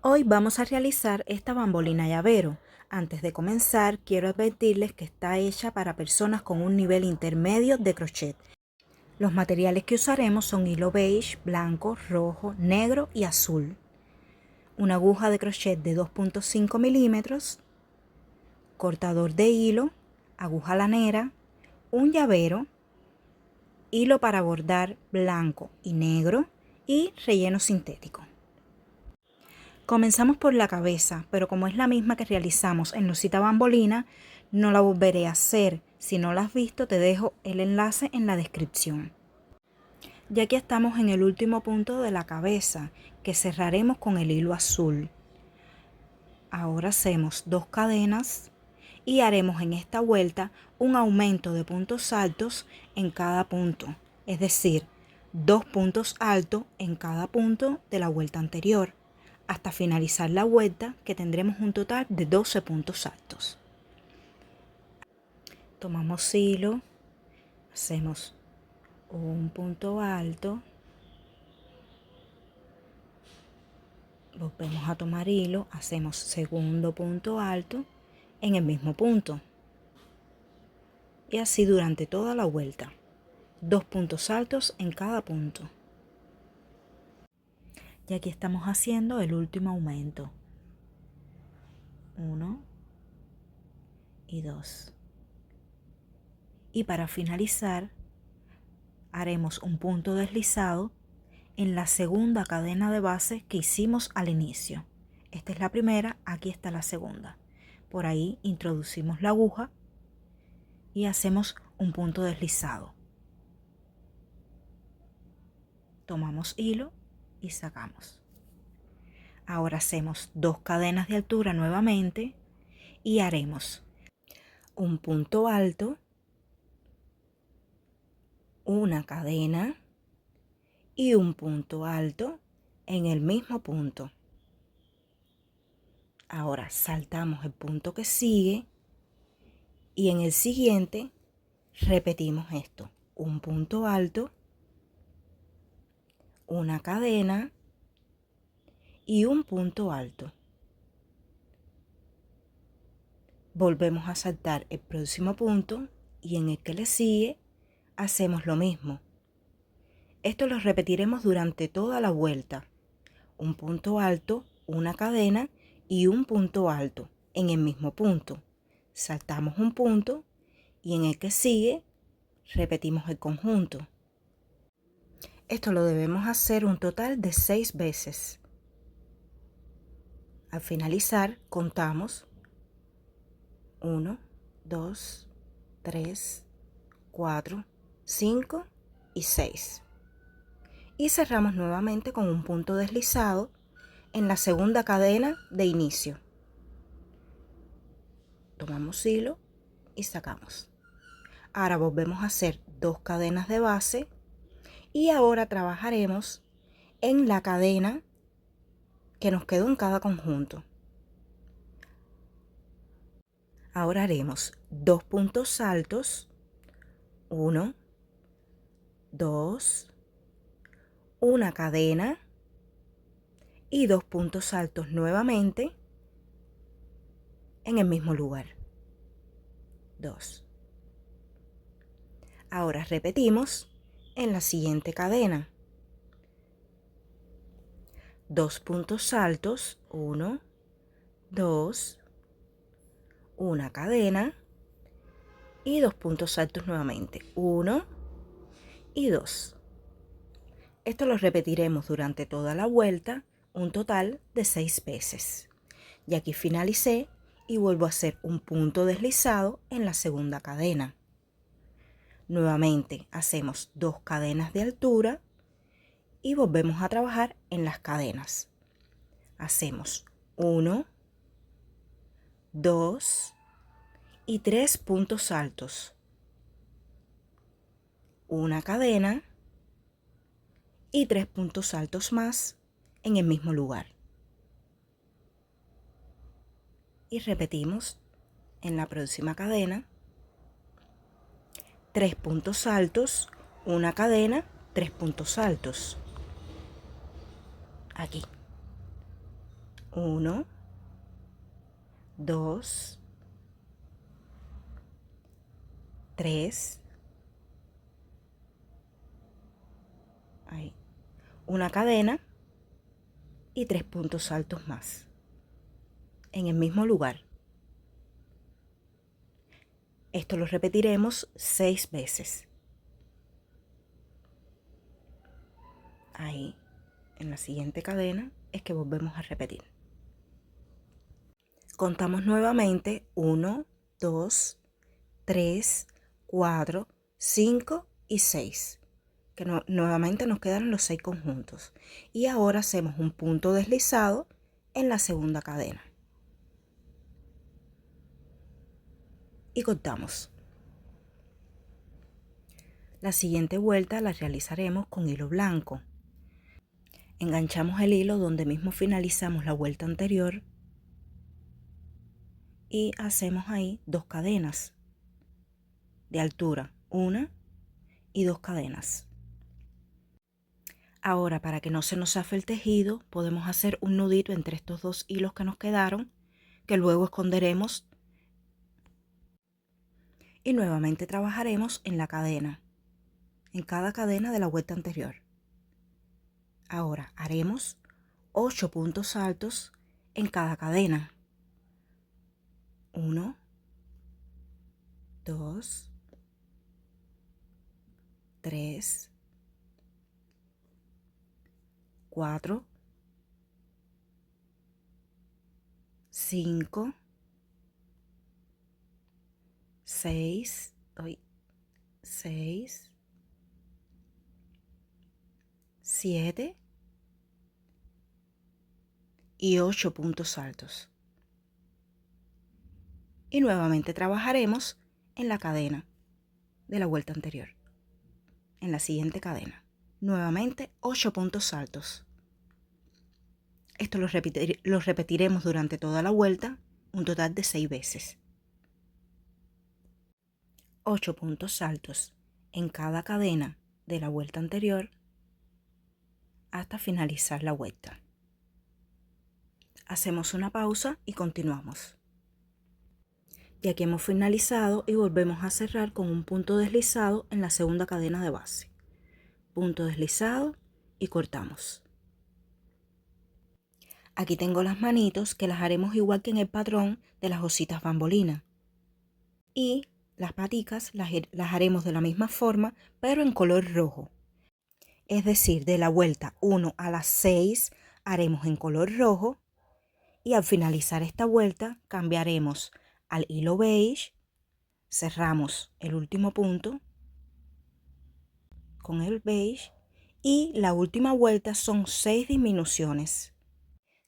Hoy vamos a realizar esta bambolina llavero. Antes de comenzar, quiero advertirles que está hecha para personas con un nivel intermedio de crochet. Los materiales que usaremos son hilo beige, blanco, rojo, negro y azul. Una aguja de crochet de 2.5 milímetros, cortador de hilo, aguja lanera, un llavero, hilo para bordar blanco y negro y relleno sintético. Comenzamos por la cabeza, pero como es la misma que realizamos en Lucita Bambolina, no la volveré a hacer. Si no la has visto, te dejo el enlace en la descripción. Ya que estamos en el último punto de la cabeza, que cerraremos con el hilo azul. Ahora hacemos 2 cadenas y haremos en esta vuelta un aumento de puntos altos en cada punto, es decir, 2 puntos altos en cada punto de la vuelta anterior, hasta finalizar la vuelta, que tendremos un total de 12 puntos altos. Tomamos hilo, hacemos un punto alto, volvemos a tomar hilo, hacemos segundo punto alto en el mismo punto y así durante toda la vuelta, 2 puntos altos en cada punto. Y aquí estamos haciendo el último aumento, 1 y 2, y para finalizar haremos un punto deslizado en la segunda cadena de base que hicimos al inicio. Esta es la primera, aquí está la segunda. Por ahí introducimos la aguja y hacemos un punto deslizado. Tomamos hilo y sacamos. Ahora hacemos 2 cadenas de altura nuevamente y haremos un punto alto, una cadena y un punto alto en el mismo punto. Ahora saltamos el punto que sigue y en el siguiente repetimos esto: un punto alto, una cadena y un punto alto. Volvemos a saltar el próximo punto y en el que le sigue hacemos lo mismo. Esto lo repetiremos durante toda la vuelta: un punto alto, una cadena y un punto alto en el mismo punto. Saltamos un punto y en el que sigue repetimos el conjunto. Esto lo debemos hacer un total de 6 veces. Al finalizar contamos 1, 2, 3, 4, 5 y 6. Y cerramos nuevamente con un punto deslizado en la segunda cadena de inicio. Tomamos hilo y sacamos. Ahora volvemos a hacer 2 cadenas de base y ahora trabajaremos en la cadena que nos quedó en cada conjunto. Ahora haremos 2 puntos altos, 1, 2, una cadena y 2 puntos altos nuevamente en el mismo lugar. 2. Ahora repetimos en la siguiente cadena. 2 puntos altos, 1, 2, una cadena y 2 puntos altos nuevamente, 1 y 2. Esto lo repetiremos durante toda la vuelta, un total de 6 veces. Y aquí finalicé y vuelvo a hacer un punto deslizado en la segunda cadena. Nuevamente hacemos 2 cadenas de altura y volvemos a trabajar en las cadenas. Hacemos 1, 2 y 3 puntos altos, una cadena y 3 puntos altos más en el mismo lugar. Y repetimos en la próxima cadena 3 puntos altos, una cadena, 3 puntos altos. Aquí. 1, 2, 3, ahí, una cadena y 3 puntos altos más en el mismo lugar. Esto lo repetiremos 6 veces. Ahí, en la siguiente cadena es que volvemos a repetir. Contamos nuevamente 1, 2, 3, 4, 5 y 6. Que nuevamente nos quedaron los 6 conjuntos. Y ahora hacemos un punto deslizado en la segunda cadena. Y contamos. La siguiente vuelta la realizaremos con hilo blanco. Enganchamos el hilo donde mismo finalizamos la vuelta anterior y hacemos ahí 2 cadenas de altura, 1 y 2 cadenas. Ahora, para que no se nos zafe el tejido, podemos hacer un nudito entre estos 2 hilos que nos quedaron, que luego esconderemos y nuevamente trabajaremos en la cadena, en cada cadena de la vuelta anterior. Ahora haremos 8 puntos altos en cada cadena. 1, 2, 3, 4, 5, 6, 7 y 8 puntos altos. Y nuevamente trabajaremos en la cadena de la vuelta anterior. En la siguiente cadena, nuevamente 8 puntos altos. Esto lo repetiremos durante toda la vuelta, un total de 6 veces. 8 puntos altos en cada cadena de la vuelta anterior hasta finalizar la vuelta. Hacemos una pausa y continuamos. Y aquí hemos finalizado y volvemos a cerrar con un punto deslizado en la segunda cadena de base. Punto deslizado y cortamos. Aquí tengo las manitos que las haremos igual que en el patrón de las ositas bambolina. Y las paticas las haremos de la misma forma, pero en color rojo. Es decir, de la vuelta 1 a las 6 haremos en color rojo y al finalizar esta vuelta cambiaremos al hilo beige, cerramos el último punto con el beige y la última vuelta son 6 disminuciones.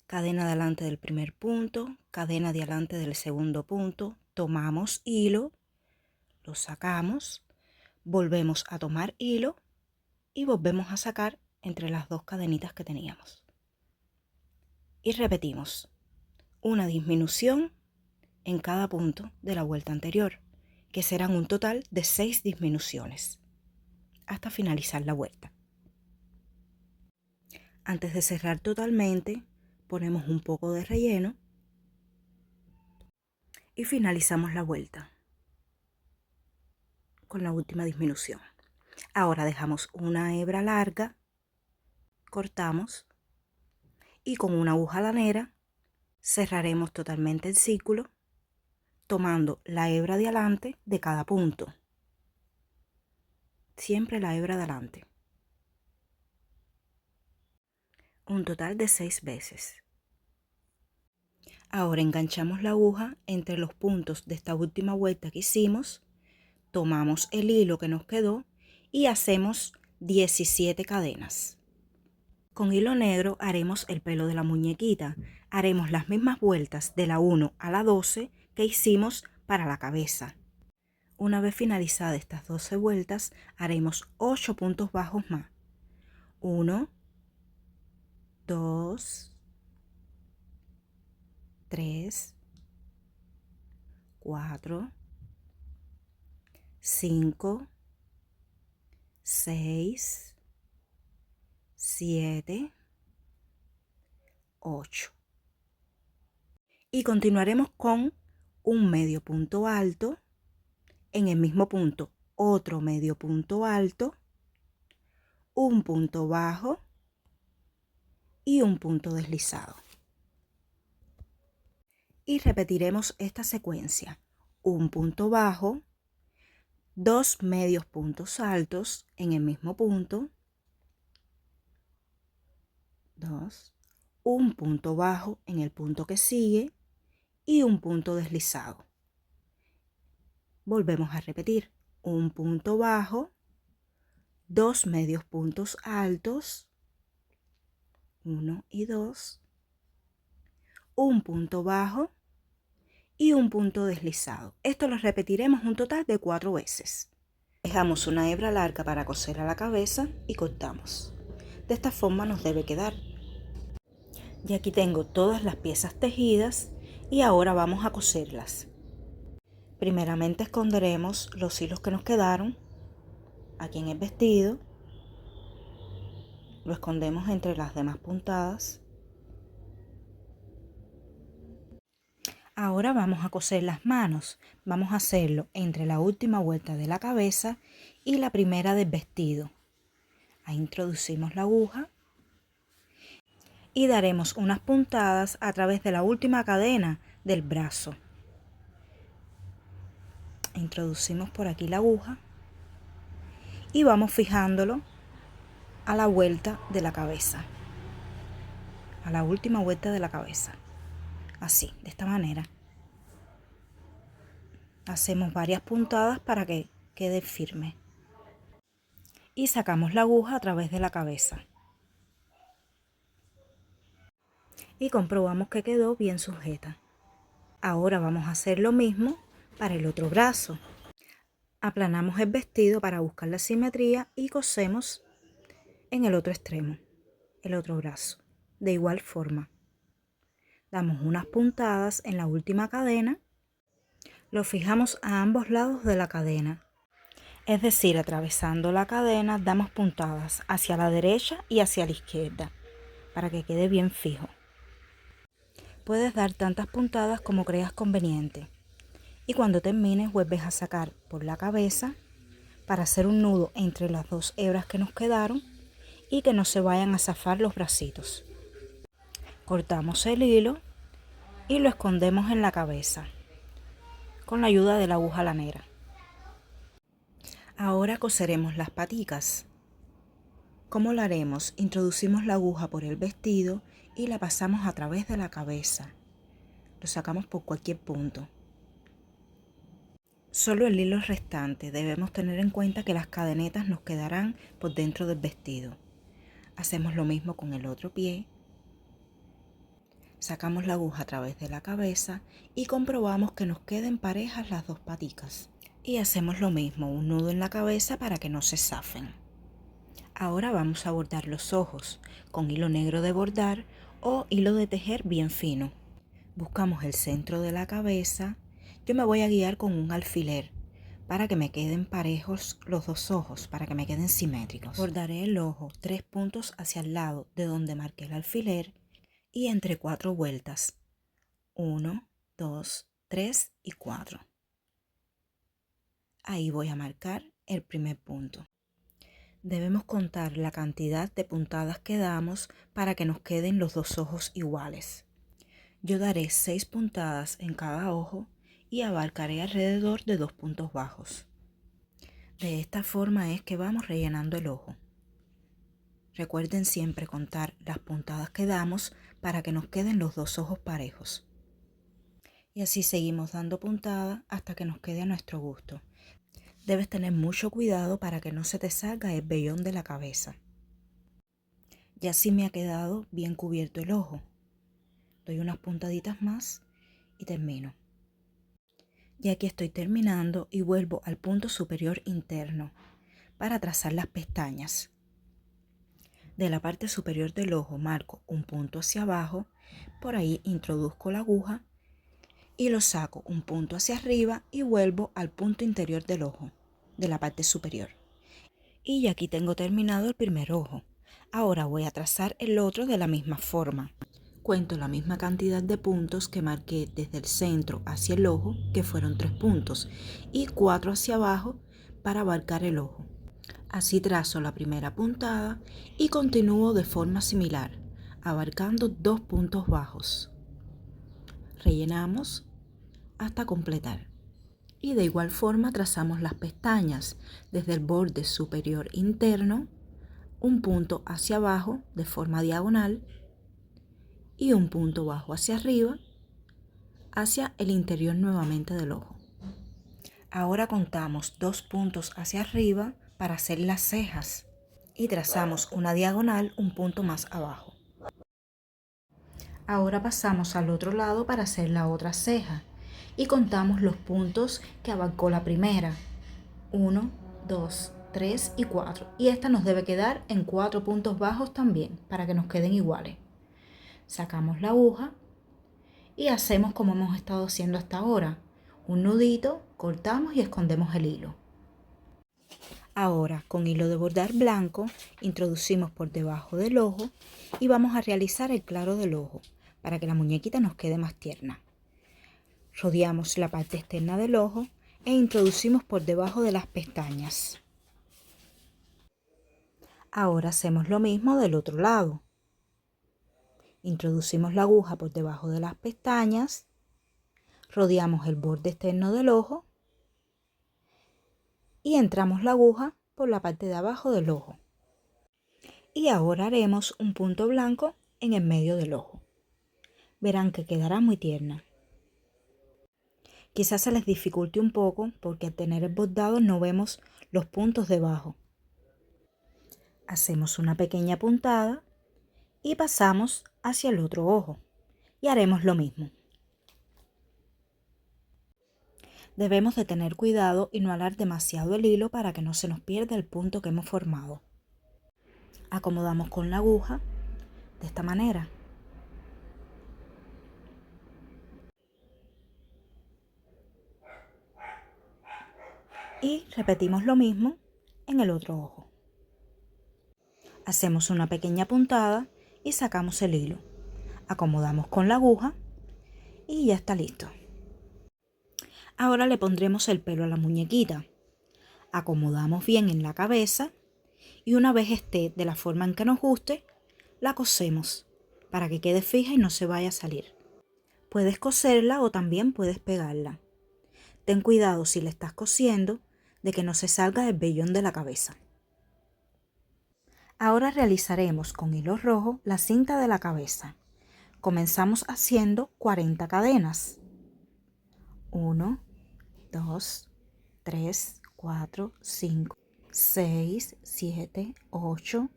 Cadena de adelante del primer punto, cadena de adelante del segundo punto, tomamos hilo, lo sacamos, volvemos a tomar hilo y volvemos a sacar entre las 2 cadenitas que teníamos. Y repetimos una disminución en cada punto de la vuelta anterior, que serán un total de 6 disminuciones, hasta finalizar la vuelta. Antes de cerrar totalmente, ponemos un poco de relleno y finalizamos la vuelta con la última disminución. Ahora dejamos una hebra larga, cortamos y con una aguja lanera cerraremos totalmente el círculo tomando la hebra de adelante de cada punto. Siempre la hebra de adelante. Un total de 6 veces. Ahora enganchamos la aguja entre los puntos de esta última vuelta que hicimos, tomamos el hilo que nos quedó y hacemos 17 cadenas. Con hilo negro haremos el pelo de la muñequita. Haremos las mismas vueltas de la 1 a la 12 que hicimos para la cabeza. Una vez finalizadas estas 12 vueltas, haremos 8 puntos bajos más. 1, 2, 3, 4, 5, 6, 7, 8. Y continuaremos con un medio punto alto, en el mismo punto otro medio punto alto, un punto bajo y un punto deslizado. Y repetiremos esta secuencia: un punto bajo, dos medios puntos altos en el mismo punto, dos, un punto bajo en el punto que sigue y un punto deslizado. Volvemos a repetir: un punto bajo, dos medios puntos altos, 1 y 2, un punto bajo y un punto deslizado. Esto lo repetiremos un total de 4 veces. Dejamos una hebra larga para coser a la cabeza y cortamos. De esta forma nos debe quedar. Y aquí tengo todas las piezas tejidas y ahora vamos a coserlas. Primeramente esconderemos los hilos que nos quedaron aquí en el vestido. Lo escondemos entre las demás puntadas. Ahora vamos a coser las manos. Vamos a hacerlo entre la última vuelta de la cabeza y la primera del vestido. Ahí introducimos la aguja y daremos unas puntadas a través de la última cadena del brazo. Introducimos por aquí la aguja y vamos fijándolo a la vuelta de la cabeza, a la última vuelta de la cabeza. Así, de esta manera. Hacemos varias puntadas para que quede firme. Y sacamos la aguja a través de la cabeza. Y comprobamos que quedó bien sujeta. Ahora vamos a hacer lo mismo para el otro brazo. Aplanamos el vestido para buscar la simetría y cosemos en el otro extremo, el otro brazo. De igual forma. Damos unas puntadas en la última cadena, lo fijamos a ambos lados de la cadena, es decir, atravesando la cadena damos puntadas hacia la derecha y hacia la izquierda, para que quede bien fijo. Puedes dar tantas puntadas como creas conveniente, y cuando termines vuelves a sacar por la cabeza para hacer un nudo entre las dos hebras que nos quedaron y que no se vayan a zafar los bracitos. Cortamos el hilo y lo escondemos en la cabeza con la ayuda de la aguja lanera. Ahora coseremos las paticas. ¿Cómo lo haremos? Introducimos la aguja por el vestido y la pasamos a través de la cabeza. Lo sacamos por cualquier punto. Solo el hilo restante. Debemos tener en cuenta que las cadenetas nos quedarán por dentro del vestido. Hacemos lo mismo con el otro pie. Sacamos la aguja a través de la cabeza y comprobamos que nos queden parejas las dos paticas. Y hacemos lo mismo, un nudo en la cabeza para que no se zafen. Ahora vamos a bordar los ojos con hilo negro de bordar o hilo de tejer bien fino. Buscamos el centro de la cabeza. Yo me voy a guiar con un alfiler para que me queden parejos los dos ojos, para que me queden simétricos. Bordaré el ojo 3 puntos hacia el lado de donde marqué el alfiler y entre 4 vueltas. 1, 2, 3 y 4. Ahí voy a marcar el primer punto. Debemos contar la cantidad de puntadas que damos para que nos queden los dos ojos iguales. Yo daré 6 puntadas en cada ojo y abarcaré alrededor de 2 puntos bajos. De esta forma es que vamos rellenando el ojo. Recuerden siempre contar las puntadas que damos para que nos queden los dos ojos parejos. Y así seguimos dando puntadas hasta que nos quede a nuestro gusto. Debes tener mucho cuidado para que no se te salga el vellón de la cabeza. Ya así me ha quedado bien cubierto el ojo. Doy unas puntaditas más y termino. Y aquí estoy terminando y vuelvo al punto superior interno para trazar las pestañas. De la parte superior del ojo marco un punto hacia abajo, por ahí introduzco la aguja y lo saco un punto hacia arriba y vuelvo al punto interior del ojo, de la parte superior. Y aquí tengo terminado el primer ojo. Ahora voy a trazar el otro de la misma forma. cuento la misma cantidad de puntos que marqué desde el centro hacia el ojo, que fueron 3 puntos, y 4 hacia abajo para abarcar el ojo. Así trazo la primera puntada y continúo de forma similar, abarcando 2 puntos bajos. Rellenamos hasta completar. Y de igual forma trazamos las pestañas desde el borde superior interno, un punto hacia abajo de forma diagonal y un punto bajo hacia arriba, hacia el interior nuevamente del ojo. Ahora contamos 2 puntos hacia arriba para hacer las cejas y trazamos una diagonal un punto más abajo. Ahora pasamos al otro lado para hacer la otra ceja y contamos los puntos que abarcó la primera. 1, 2, 3 y 4. Y esta nos debe quedar en 4 puntos bajos también, para que nos queden iguales. Sacamos la aguja y hacemos como hemos estado haciendo hasta ahora. Un nudito, cortamos y escondemos el hilo. Ahora, con hilo de bordar blanco, introducimos por debajo del ojo y vamos a realizar el claro del ojo, para que la muñequita nos quede más tierna. Rodeamos la parte externa del ojo e introducimos por debajo de las pestañas. Ahora hacemos lo mismo del otro lado. Introducimos la aguja por debajo de las pestañas, rodeamos el borde externo del ojo y entramos la aguja por la parte de abajo del ojo. Y ahora haremos un punto blanco en el medio del ojo. Verán que quedará muy tierna. Quizás se les dificulte un poco porque al tener el bordado no vemos los puntos debajo. Hacemos una pequeña puntada y pasamos hacia el otro ojo y haremos lo mismo. Debemos de tener cuidado y no alar demasiado el hilo para que no se nos pierda el punto que hemos formado. Acomodamos con la aguja de esta manera. Y repetimos lo mismo en el otro ojo. Hacemos una pequeña puntada y sacamos el hilo. Acomodamos con la aguja y ya está listo. Ahora le pondremos el pelo a la muñequita. Acomodamos bien en la cabeza y una vez esté de la forma en que nos guste, la cosemos para que quede fija y no se vaya a salir. Puedes coserla o también puedes pegarla. Ten cuidado si la estás cosiendo de que no se salga el vellón de la cabeza. Ahora realizaremos con hilo rojo la cinta de la cabeza. Comenzamos haciendo 40 cadenas. 1, 2, 3, 4, 5, 6, 7, 8.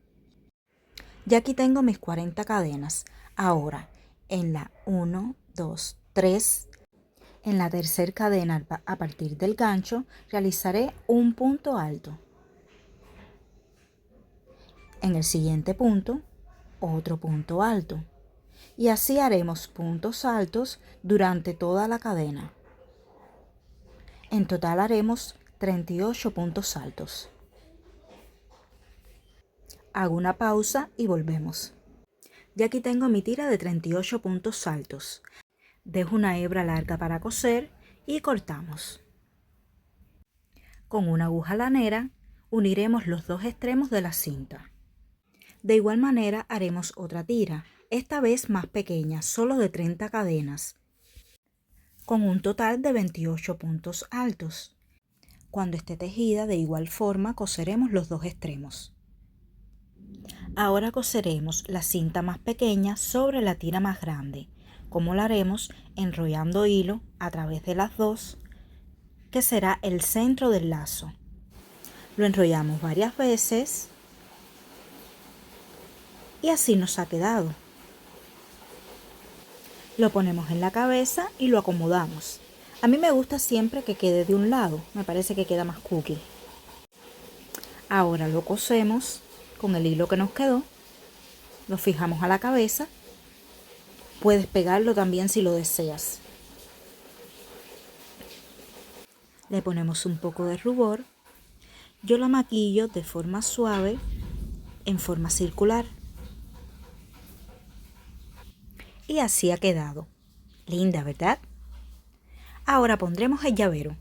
Ya aquí tengo mis 40 cadenas. Ahora en la 1, 2, 3, en la tercera cadena a partir del gancho realizaré un punto alto. En el siguiente punto, otro punto alto. Y así haremos puntos altos durante toda la cadena. En total haremos 38 puntos altos. Hago una pausa y volvemos. Ya aquí tengo mi tira de 38 puntos altos. Dejo una hebra larga para coser y cortamos. Con una aguja lanera uniremos los dos extremos de la cinta. De igual manera haremos otra tira, esta vez más pequeña, solo de 30 cadenas, con un total de 28 puntos altos. Cuando esté tejida, de igual forma coseremos los dos extremos. Ahora coseremos la cinta más pequeña sobre la tira más grande, como lo haremos enrollando hilo a través de las dos, que será el centro del lazo. Lo enrollamos varias veces y así nos ha quedado. Lo ponemos en la cabeza y lo acomodamos. A mí me gusta siempre que quede de un lado, me parece que queda más cookie. Ahora lo cosemos con el hilo que nos quedó, lo fijamos a la cabeza, puedes pegarlo también si lo deseas. Le ponemos un poco de rubor, yo la maquillo de forma suave, en forma circular. Y así ha quedado. Linda, ¿verdad? Ahora pondremos el llavero.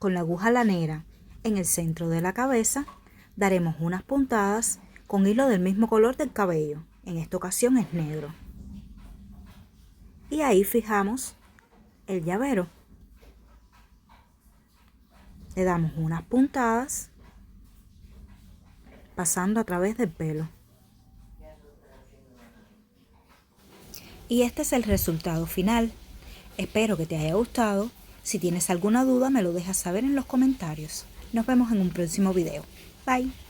Con la aguja lanera en el centro de la cabeza, daremos unas puntadas con hilo del mismo color del cabello. En esta ocasión es negro. Y ahí fijamos el llavero. Le damos unas puntadas pasando a través del pelo. Y este es el resultado final. Espero que te haya gustado. Si tienes alguna duda me lo dejas saber en los comentarios. Nos vemos en un próximo video. Bye.